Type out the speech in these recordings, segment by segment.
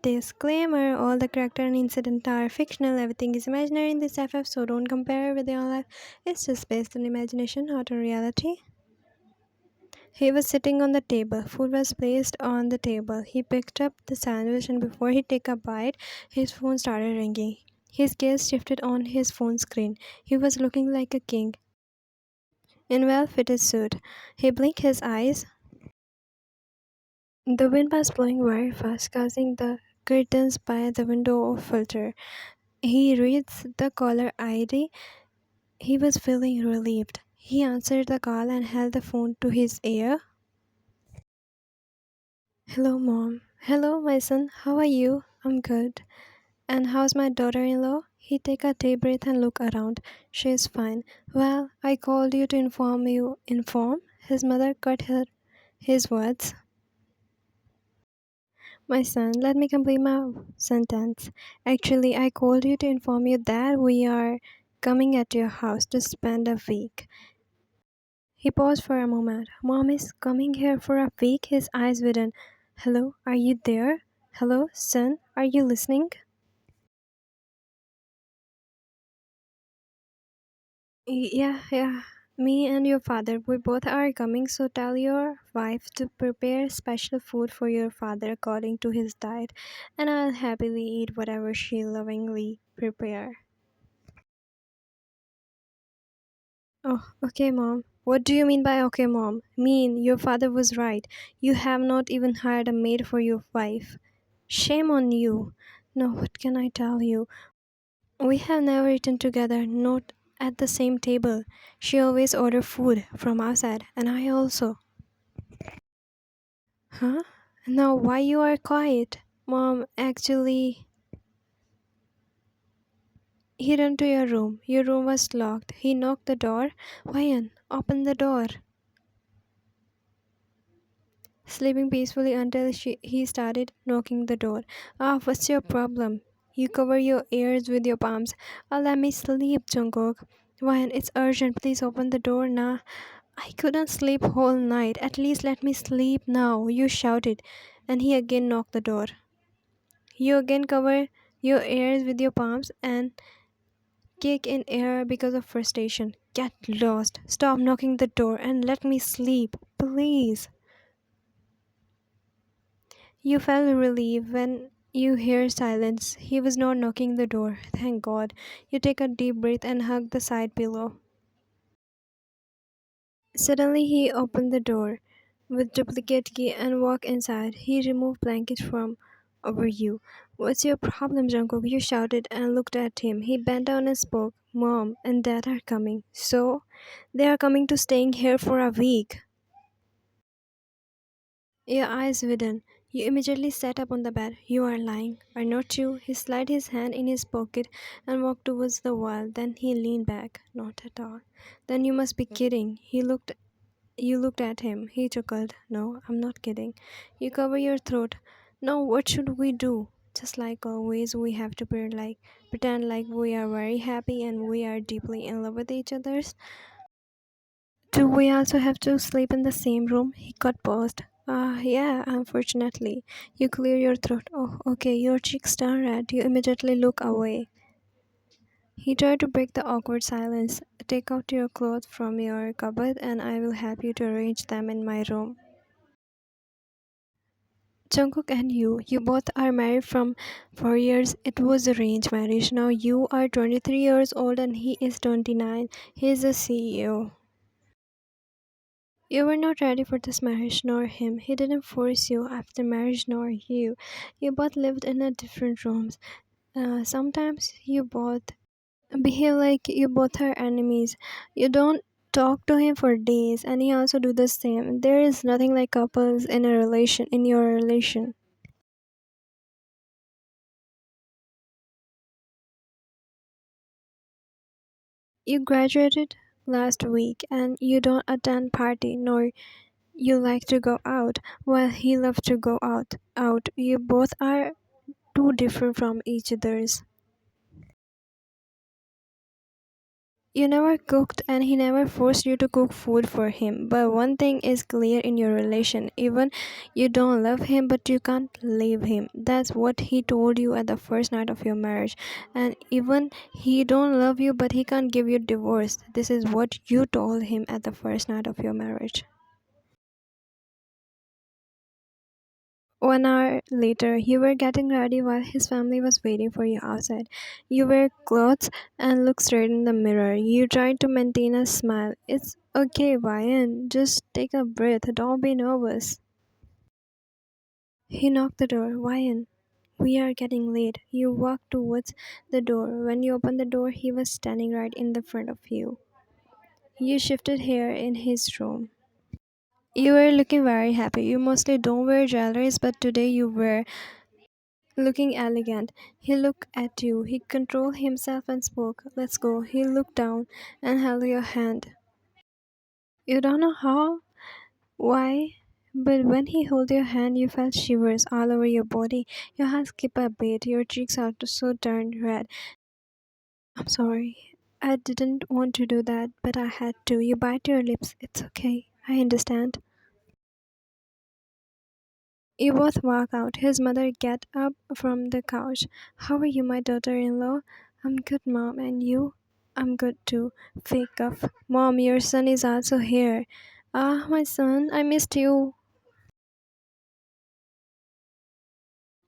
Disclaimer: all the character and incident are fictional, everything is imaginary in this FF, so don't compare with your life. It's just based on imagination, not on reality. He was sitting on the table. Food was placed on the table. He picked up the sandwich, and before he took a bite, his phone started ringing. His gaze shifted on his phone screen. He was looking like a king in well-fitted suit. He blinked his eyes. The wind was blowing very fast, causing the curtains by the window to flutter. He reads the caller ID. He was feeling relieved. He answered the call and held the phone to his ear. Hello, Mom. Hello, my son. How are you? I'm good. And how's my daughter-in-law? He take a deep breath and look around. She's fine. Well, I called you to inform you. Inform? His mother cut his words. My son, let me complete my sentence. Actually, I called you to inform you that we are coming at your house to spend a week. He paused for a moment. Mom is coming here for a week, his eyes widened. Hello, are you there? Hello, son, are you listening? Yeah. Me and your father, we both are coming, so tell your wife to prepare special food for your father according to his diet, and I'll happily eat whatever she lovingly prepare. Oh, okay, Mom. What do you mean by okay, Mom? Mean your father was right. You have not even hired a maid for your wife. Shame on you. No, what can I tell you? We have never eaten together, not at the same table. She always orders food from outside, and I also. Huh? Now why you are quiet? Mom, actually, he ran to your room. Your room was locked. He knocked the door. Ryan, open the door. Sleeping peacefully until he started knocking the door. Ah, what's your problem? You cover your ears with your palms. Ah, let me sleep, Jungkook. Ryan, it's urgent. Please open the door now. I couldn't sleep whole night. At least let me sleep now, you shouted. And he again knocked the door. You again cover your ears with your palms and kick in air because of frustration. Get lost. Stop knocking the door and let me sleep, please. You felt relief when you hear silence. He was not knocking the door. Thank God. You take a deep breath and hug the side pillow. Suddenly he opened the door with duplicate key and walked inside. He removed blanket from over you. What's your problem, Jungkook? You shouted and looked at him. He bent down and spoke. Mom and Dad are coming. So? They are coming to staying here for a week. Your eyes widened. You immediately sat up on the bed. You are lying, are not you? He slid his hand in his pocket and walked towards the wall. Then he leaned back. Not at all. Then you must be kidding. You looked at him. He chuckled. No, I'm not kidding. You cover your throat. Now what should we do? Just like always, we have to pretend like we are very happy and we are deeply in love with each other. Do we also have to sleep in the same room? He got paused. Yeah, unfortunately. You clear your throat. Oh, okay, your cheeks turn red. You immediately look away. He tried to break the awkward silence. Take out your clothes from your cupboard and I will help you to arrange them in my room. Jungkook and you both are married from 4 years. It was arranged marriage. Now you are 23 years old and he is 29. He is a CEO. You were not ready for this marriage, nor him. He didn't force you after marriage, nor you. You both lived in a different rooms. Sometimes you both behave like you both are enemies. You don't talk to him for days, and he also do the same. There is nothing like couples in a relation, in your relation. You graduated last week, and you don't attend party, nor you like to go out, while he loves to go out. You both are too different from each other's. You never cooked and he never forced you to cook food for him. But one thing is clear in your relation. Even you don't love him but you can't leave him. That's what he told you at the first night of your marriage. And even he don't love you but he can't give you divorce. This is what you told him at the first night of your marriage. 1 hour later, you were getting ready while his family was waiting for you outside. You wear clothes and look straight in the mirror. You tried to maintain a smile. It's okay, Ryan. Just take a breath. Don't be nervous. He knocked the door. Ryan, we are getting late. You walked towards the door. When you opened the door, he was standing right in the front of you. You shifted here in his room. You were looking very happy. You mostly don't wear jewelry, but today you were looking elegant. He looked at you. He controlled himself and spoke. Let's go. He looked down and held your hand. You don't know how, why, but when he held your hand, you felt shivers all over your body. Your heart skipped a beat. Your cheeks are so turned red. I'm sorry. I didn't want to do that, but I had to. You bite your lips. It's okay. I understand. You both walk out. His mother get up from the couch. How are you, my daughter-in-law? I'm good, Mom. And you? I'm good too. Fake off. Mom, your son is also here. Ah, my son, I missed you.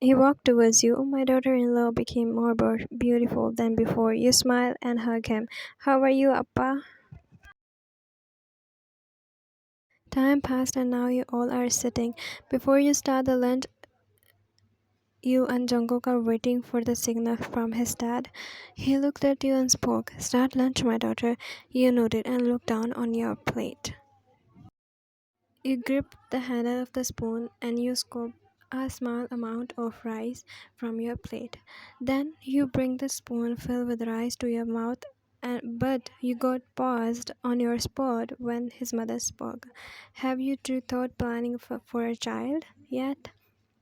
He walked towards you. My daughter-in-law became more beautiful than before. You smile and hug him. How are you, Appa? Time passed and now you all are sitting. Before you start the lunch, you and Jungkook are waiting for the signal from his dad. He looked at you and spoke. Start lunch, my daughter. You nodded and looked down on your plate. You gripped the handle of the spoon and you scooped a small amount of rice from your plate. Then you bring the spoon filled with rice to your mouth, but you got paused on your spot when his mother spoke. Have you two thought planning for a child yet?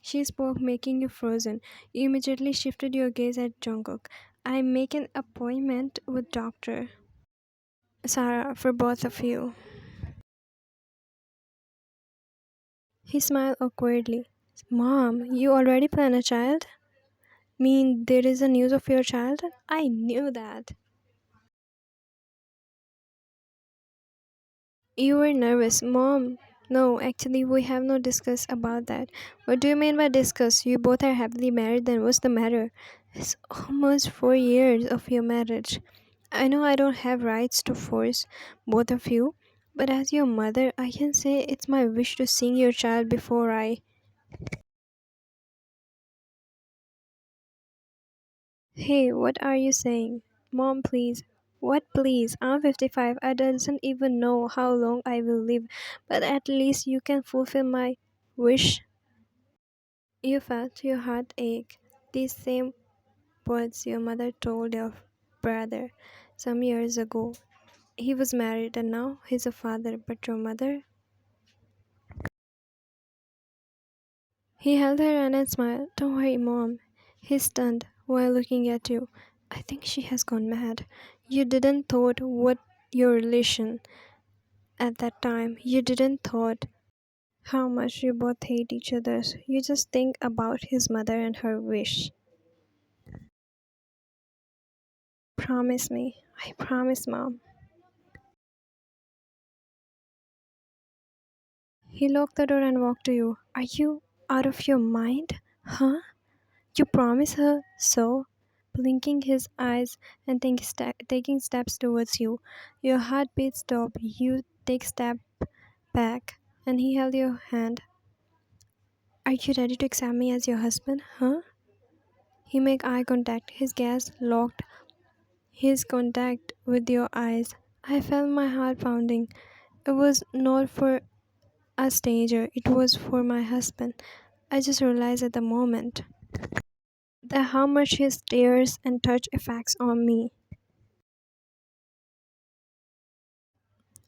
She spoke, making you frozen. You immediately shifted your gaze at Jungkook. I make an appointment with Doctor Sarah for both of you. He smiled awkwardly. Mom, you already plan a child? Mean there is a news of your child? I knew that. You were nervous. Mom, no, actually we have not discussed about that. What do you mean by discuss? You both are happily married, then what's the matter? It's almost 4 years of your marriage. I know I don't have rights to force both of you, but as your mother, I can say it's my wish to see your child before I. Hey, what are you saying? Mom, please. What, please? I'm 55. I doesn't even know how long I will live, but at least you can fulfill my wish. You felt your heart ache. These same words your mother told your brother some years ago. He was married and now he's a father, but your mother. He held her hand and smiled. Don't worry, Mom. He stunned while looking at you. I think she has gone mad. You didn't thought what your relation at that time. You didn't thought how much you both hate each other. You just think about his mother and her wish. Promise me. I promise, Mom. He locked the door and walked to you. Are you out of your mind? Huh? You promise her so? Blinking his eyes and taking steps towards you. Your heartbeat stopped. You take step back and he held your hand. Are you ready to accept me as your husband? Huh? He made eye contact. His gaze locked his contact with your eyes. I felt my heart pounding. It was not for a stranger, it was for my husband. I just realized at the moment that how much his tears and touch affects on me.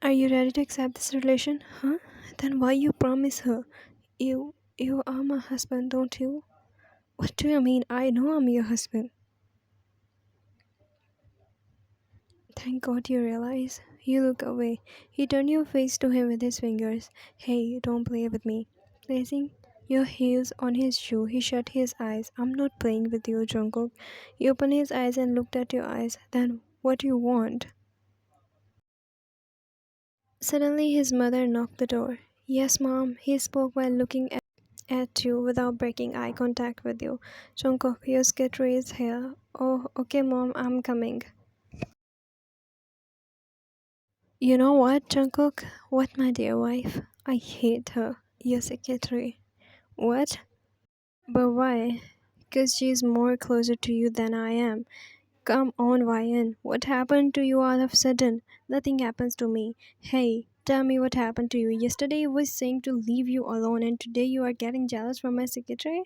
Are you ready to accept this relation? Huh? Then why you promise her? You are my husband, don't you? What do you mean? I know I'm your husband. Thank God you realize. You look away. He turned your face to him with his fingers. Hey, don't play with me. Placing your heels on his shoe, he shut his eyes. I'm not playing with you, Jungkook. He opened his eyes and looked at your eyes. Then what do you want? Suddenly his mother knocked the door. Yes, mom, he spoke while looking at you without breaking eye contact with you. Jungkook, your secretary is here. Oh, okay, mom, I'm coming. You know what, Jungkook? What, my dear wife? I hate her. Your secretary. What? But why? Because she's more closer to you than I am. Come on, Ryan. What happened to you all of a sudden? Nothing happens to me. Hey, tell me what happened to you. Yesterday I was saying to leave you alone, and today you are getting jealous from my secretary?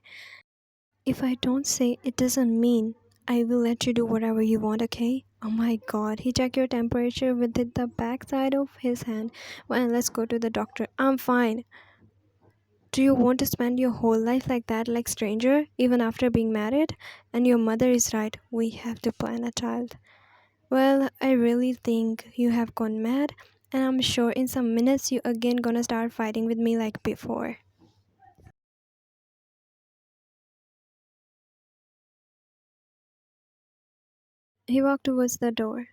If I don't say, it doesn't mean I will let you do whatever you want, okay? Oh my god, he checked your temperature with the backside of his hand. Well, let's go to the doctor. I'm fine. Do you want to spend your whole life like that, like stranger, even after being married? And your mother is right. We have to plan a child. Well, I really think you have gone mad, and I'm sure in some minutes you again gonna start fighting with me like before. He walked towards the door.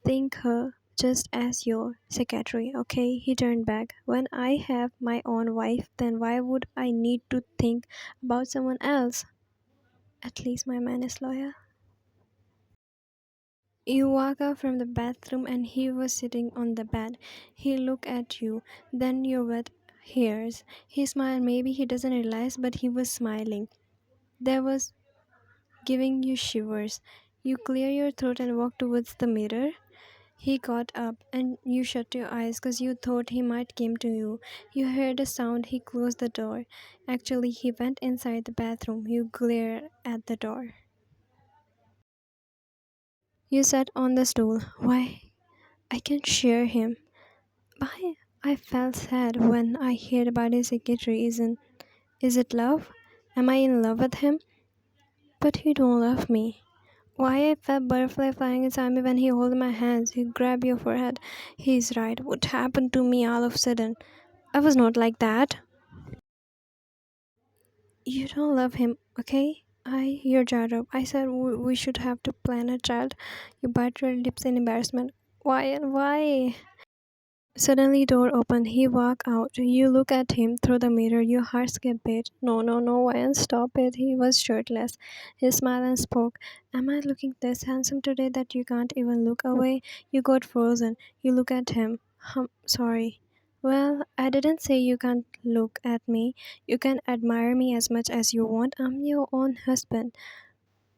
Think her just as your secretary, okay? He turned back. When I have my own wife, then why would I need to think about someone else? At least my man is loyal. You walk out from the bathroom and he was sitting on the bed. He looked at you, then your wet hairs. He smiled. Maybe he doesn't realize, but he was smiling. There was giving you shivers. You clear your throat and walk towards the mirror. He got up and you shut your eyes because you thought he might come to you. You heard a sound, he closed the door. Actually, he went inside the bathroom. You glare at the door. You sat on the stool. Why? I can share him. Why? I felt sad when I heard about his secretary. Is it love? Am I in love with him? But he don't love me. Why I felt butterfly flying inside me when he held my hands. He grabbed your forehead. He's right. What happened to me all of a sudden? I was not like that. You don't love him, okay? You're jarred up. I said we should have to plan a child. You bite your lips in embarrassment. Why? Why? Suddenly, door opened. He walked out. You look at him through the mirror. Your heart skipped beat. No, no, no, Ryan, stop it. He was shirtless. He smiled and spoke. Am I looking this handsome today that you can't even look away? You got frozen. You look at him. Sorry. Well, I didn't say you can't look at me. You can admire me as much as you want. I'm your own husband.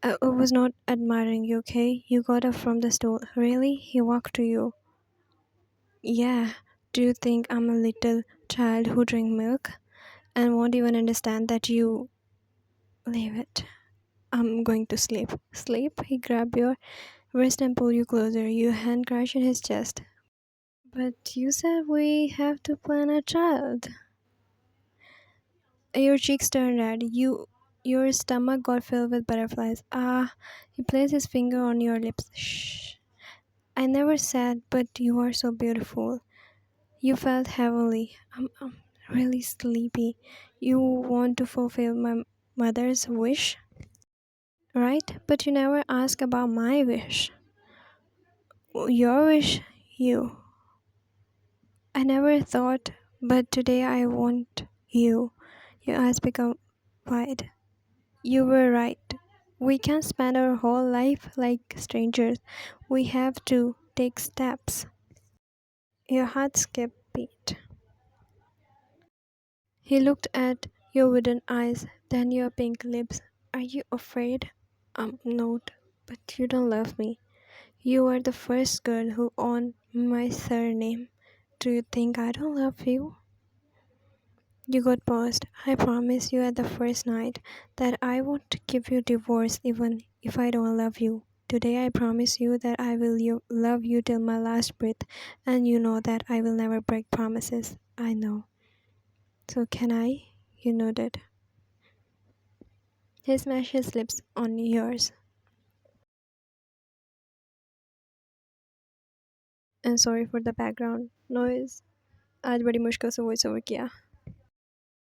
I was not admiring you, okay? You got up from the stool. Really? He walked to you. Yeah, do you think I'm a little child who drink milk and won't even understand that you leave it? I'm going to sleep. Sleep? He grabbed your wrist and pulled you closer. Your hand crashed in his chest. But you said we have to plan a child. Your cheeks turned red. Your stomach got filled with butterflies. Ah, he placed his finger on your lips. Shh. I never said, but you are so beautiful. You felt heavily. I'm really sleepy. You want to fulfill my mother's wish, right? But you never ask about my wish. Your wish, you. I never thought, but today I want you. Your eyes become wide. You were right. We can't spend our whole life like strangers. We have to take steps. Your heart skipped beat. He looked at your wooden eyes, then your pink lips. Are you afraid? Not. But you don't love me. You are the first girl who owned my surname. Do you think I don't love you? You got paused. I promised you at the first night that I won't give you divorce even if I don't love you. Today I promise you that I will love you till my last breath, and you know that I will never break promises. I know. So can I? You nodded. He smashed his lips on yours. And sorry for the background noise. आज बड़ी मुश्किल से voice over किया।